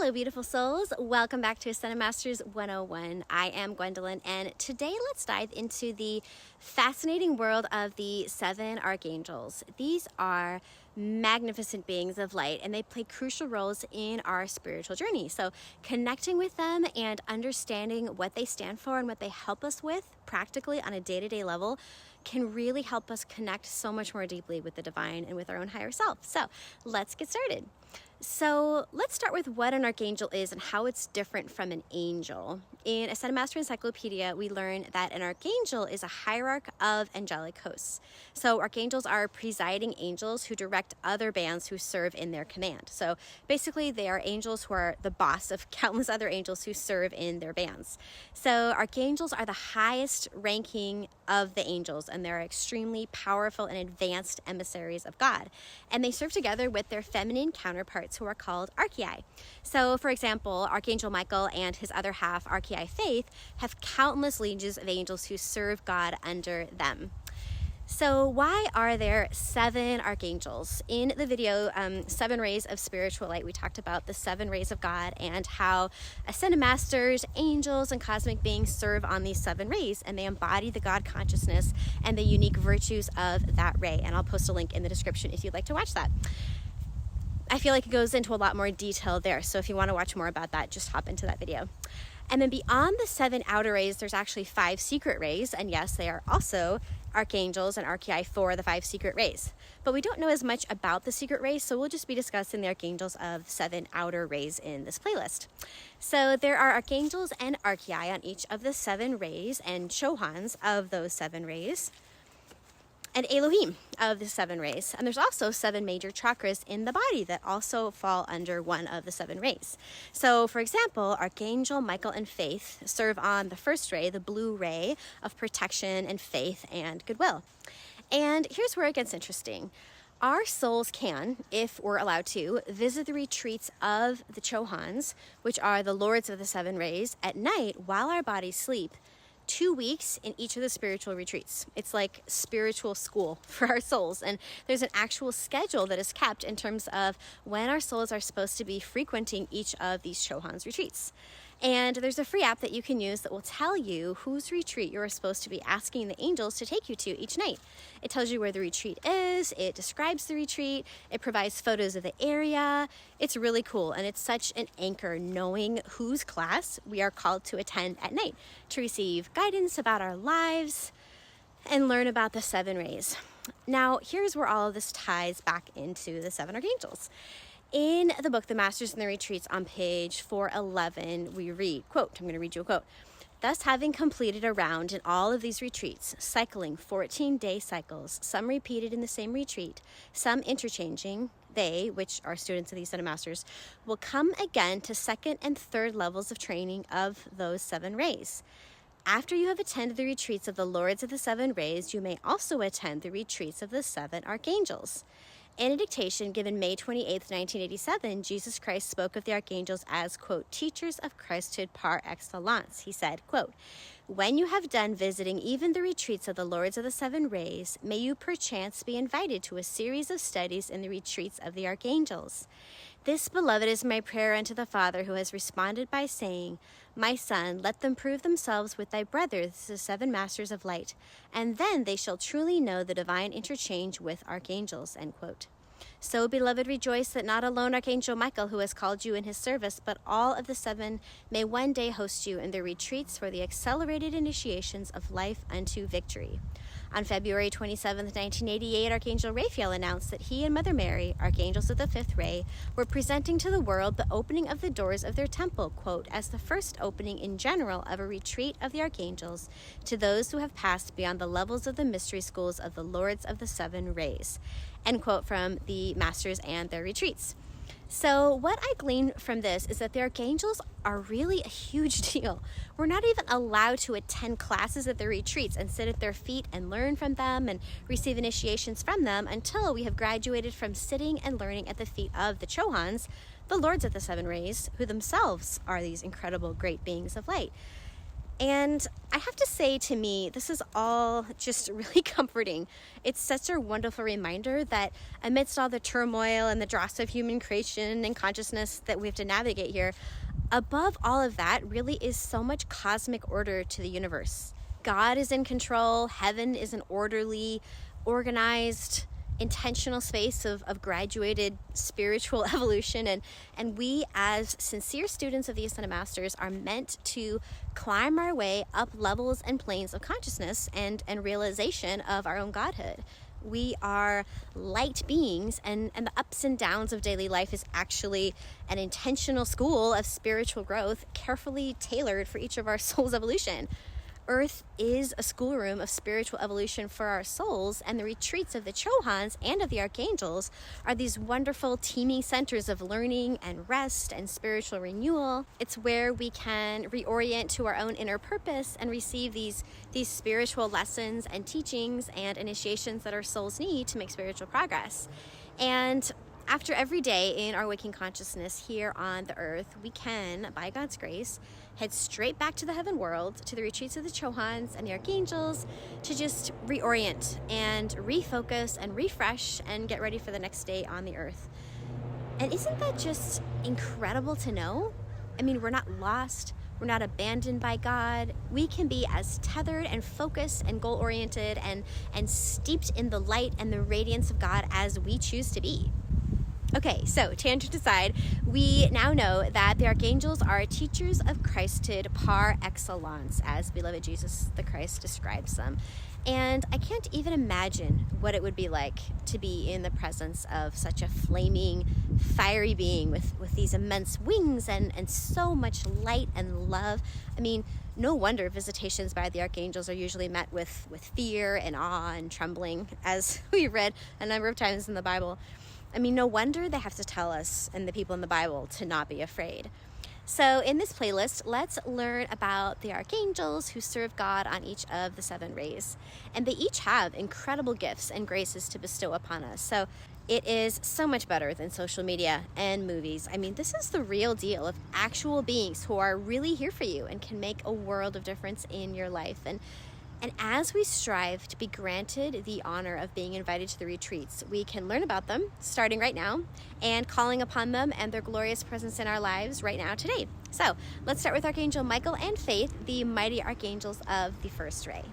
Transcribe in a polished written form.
Hello, beautiful souls. Welcome back to Ascended Masters 101. I am Gwendolyn, and today let's dive into the fascinating world of the Seven Archangels. These are magnificent beings of light, and they play crucial roles in our spiritual journey. So connecting with them and understanding what they stand for and what they help us with practically on a day-to-day level can really help us connect so much more deeply with the divine and with our own higher self. So let's get started. So let's start with what an archangel is and how it's different from an angel. In Ascended Master Encyclopedia, we learn that an archangel is a hierarch of angelic hosts. So archangels are presiding angels who direct other bands who serve in their command. So basically, they are angels who are the boss of countless other angels who serve in their bands. So archangels are the highest ranking of the angels, and they're extremely powerful and advanced emissaries of God. And they serve together with their feminine counterparts who are called archei. So for example, Archangel Michael and his other half, Archei Faith, have countless legions of angels who serve God under them. So why are there 7 archangels? In the video, 7 Rays of Spiritual Light, we talked about the 7 rays of God and how Ascended Masters, angels, and cosmic beings serve on these 7 rays, and they embody the God consciousness and the unique virtues of that ray. And I'll post a link in the description if you'd like to watch that. I feel like it goes into a lot more detail there, so if you want to watch more about that, just hop into that video. And then beyond the 7 outer rays, there's actually 5 secret rays, and yes, they are also archangels and archei for the 5 secret rays. But we don't know as much about the secret rays, so we'll just be discussing the archangels of 7 outer rays in this playlist. So there are archangels and archei on each of the 7 rays, and Chohans of those 7 rays, and Elohim of the 7 rays. And there's also 7 major chakras in the body that also fall under one of the 7 rays. So for example, Archangel Michael and Faith serve on the first ray, the blue ray of protection and faith and goodwill. And here's where it gets interesting. Our souls can, if we're allowed to, visit the retreats of the Chohans, which are the lords of the 7 rays, at night while our bodies sleep. 2 weeks in each of the spiritual retreats. It's like spiritual school for our souls. And there's an actual schedule that is kept in terms of when our souls are supposed to be frequenting each of these Chohans retreats. And there's a free app that you can use that will tell you whose retreat you're supposed to be asking the angels to take you to each night. It tells you where the retreat is, it describes the retreat, it provides photos of the area. It's really cool, and it's such an anchor knowing whose class we are called to attend at night to receive guidance about our lives and learn about the 7 rays. Now, here's where all of this ties back into the 7 archangels. In the book, The Masters and the Retreats, on page 411, we read, quote, I'm going to read you a quote. Thus, having completed a round in all of these retreats, cycling 14-day cycles, some repeated in the same retreat, some interchanging, they, which are students of the Ascended Masters, will come again to 2nd and 3rd levels of training of those 7 rays. After you have attended the retreats of the Lords of the 7 rays, you may also attend the retreats of the 7 archangels. In a dictation given May 28, 1987, Jesus Christ spoke of the archangels as, quote, teachers of Christhood par excellence. He said, quote, when you have done visiting even the retreats of the Lords of the 7 rays, may you perchance be invited to a series of studies in the retreats of the archangels. This, beloved, is my prayer unto the Father, who has responded by saying, my son, let them prove themselves with thy brothers, the 7 masters of light, and then they shall truly know the divine interchange with archangels, end quote. So, beloved, rejoice that not alone Archangel Michael, who has called you in his service, but all of the 7 may one day host you in their retreats for the accelerated initiations of life unto victory. On February 27, 1988, Archangel Raphael announced that he and Mother Mary, archangels of the 5th ray, were presenting to the world the opening of the doors of their temple, quote, as the first opening in general of a retreat of the archangels to those who have passed beyond the levels of the mystery schools of the Lords of the 7 rays, end quote, from the Masters and their retreats. So what I glean from this is that the archangels are really a huge deal. We're not even allowed to attend classes at their retreats and sit at their feet and learn from them and receive initiations from them until we have graduated from sitting and learning at the feet of the Chohans, the Lords of the 7 rays, who themselves are these incredible great beings of light. And I have to say, to me, this is all just really comforting. It's such a wonderful reminder that amidst all the turmoil and the dross of human creation and consciousness that we have to navigate here, above all of that really is so much cosmic order to the universe. God is in control. Heaven is an orderly, organized, intentional space of graduated spiritual evolution, and we as sincere students of the Ascended Masters are meant to climb our way up levels and planes of consciousness and realization of our own godhood. We are light beings, and the ups and downs of daily life is actually an intentional school of spiritual growth, carefully tailored for each of our soul's evolution. Earth is a schoolroom of spiritual evolution for our souls, and the retreats of the Chohans and of the Archangels are these wonderful teeming centers of learning and rest and spiritual renewal. It's where we can reorient to our own inner purpose and receive these spiritual lessons and teachings and initiations that our souls need to make spiritual progress. And after every day in our waking consciousness here on the earth, we can, by God's grace, head straight back to the heaven world, to the retreats of the Chohans and the Archangels, to just reorient and refocus and refresh and get ready for the next day on the earth. And isn't that just incredible to know? I mean, we're not lost. We're not abandoned by God. We can be as tethered and focused and goal-oriented and steeped in the light and the radiance of God as we choose to be. Okay, so tangent aside, we now know that the Archangels are teachers of Christhood par excellence, as beloved Jesus the Christ describes them. And I can't even imagine what it would be like to be in the presence of such a flaming, fiery being with these immense wings and so much light and love. I mean, no wonder visitations by the Archangels are usually met with fear and awe and trembling, as we read a number of times in the Bible. I mean, no wonder they have to tell us and the people in the Bible to not be afraid. So in this playlist, let's learn about the Archangels who serve God on each of the 7 rays. And they each have incredible gifts and graces to bestow upon us. So it is so much better than social media and movies. I mean, this is the real deal of actual beings who are really here for you and can make a world of difference in your life. And as we strive to be granted the honor of being invited to the retreats, we can learn about them starting right now and calling upon them and their glorious presence in our lives right now today. So let's start with Archangel Michael and Faith, the mighty archangels of the first ray.